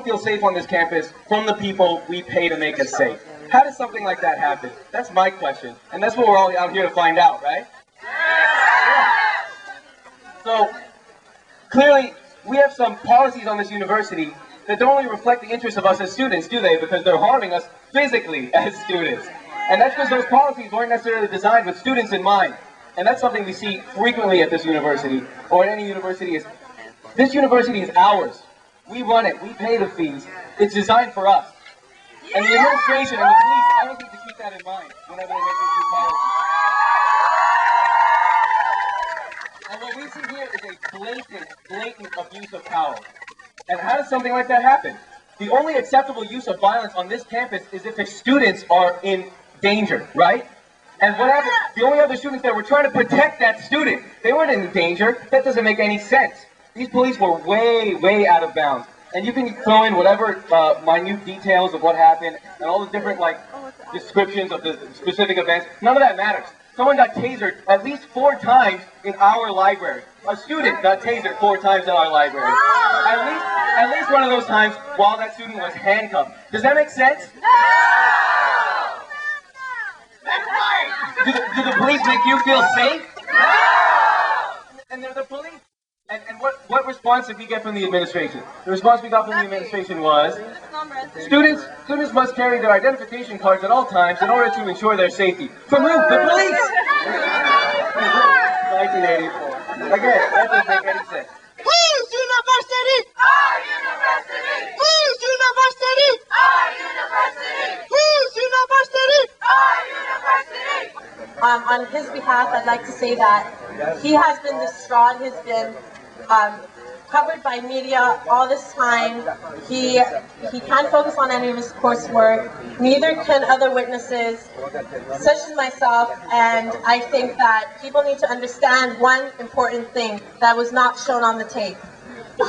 feel safe on this campus from the people we pay to make us safe. How does something like that happen? That's my question, and that's what we're all out here to find out, right? Yeah. So, clearly, we have some policies on this university that don't really reflect the interests of us as students, do they? Because they're harming us physically as students. And that's because those policies weren't necessarily designed with students in mind. And that's something we see frequently at this university, or at any university. This university is ours. We run it. We pay the fees. It's designed for us. And the administration and the police always need to keep that in mind whenever they make these new policies. And what we see here is a blatant abuse of power. And how does something like that happen? The only acceptable use of violence on this campus is if the students are in danger, right? And what happened? The only other students there were trying to protect that student. They weren't in danger. That doesn't make any sense. These police were way out of bounds. And you can throw in whatever minute details of what happened and all the different descriptions of the specific events. None of that matters. Someone got tasered at least 4 times in our library. A student got tasered 4 times in our library. At least one of those times while that student was handcuffed. Does that make sense? No! That's right! Do the police make you feel safe? No! And they're the police. And what response did we get from the administration? The response we got from the administration was, students must carry their identification cards at all times in order to ensure their safety. From who? The police! 1984. Again, that doesn't make any sense. Whose university? Our university! Whose university? Our university! Whose university? Our university! On his behalf, I'd like to say that he has been distraught. He's been covered by media all this time. He can't focus on any of his coursework. Neither can other witnesses, such as myself. And I think that people need to understand one important thing that was not shown on the tape.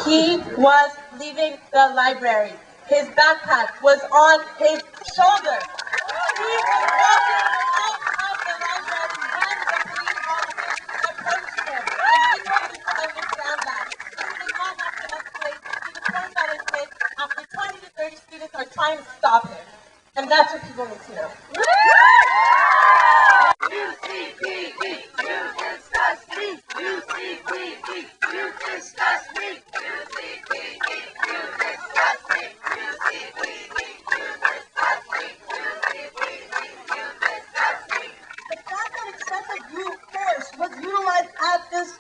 He was leaving the library. His backpack was on his shoulder. He was walking out of the library when the police officers approached him. And people need to understand that. This did not happen at place. To the point that it did after 20 to 30 students are trying to stop him. And that's what people need to know. UCPD, you disgust me. UCPD, you disgust me. UCPD, you disgust me. UCPD, you disgust me. UCPD, you disgust me. The fact that excessive force was utilized at this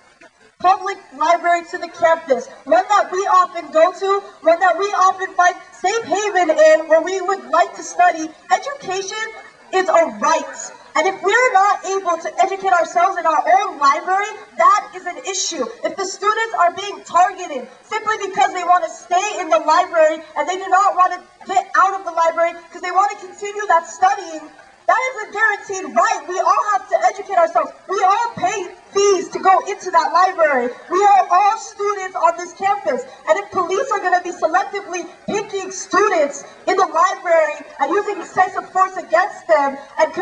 public library to the campus, one that we often go to, one that we often find safe haven in, where we would like to study. Education is a right. And if we're not able to educate ourselves in our own library, that is an issue. If the students are being targeted simply because they want to stay in the library and they do not want to get out of the library because they want to continue that studying, that is a guaranteed right. We all have to educate ourselves. We all pay fees to go into that library. We are all students on this campus. And if police are going to be selectively picking students in the library and using excessive force against them and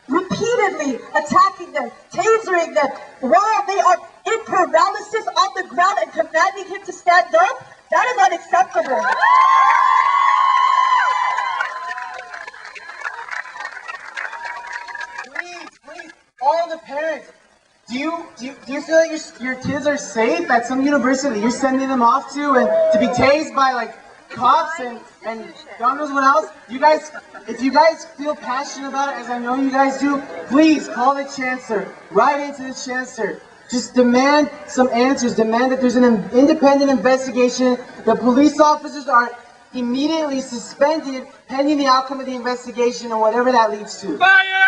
repeatedly attacking them, tasering them, while they are in paralysis on the ground and commanding him to stand up, that is unacceptable. Please, all the parents, do you feel like your kids are safe at some university you're sending them off to and to be tased by cops and God knows what else? If you guys feel passionate about it, as I know you guys do, please call the chancellor, write into the chancellor. Just demand some answers. Demand that there's an independent investigation. The police officers are immediately suspended pending the outcome of the investigation or whatever that leads to. Fire!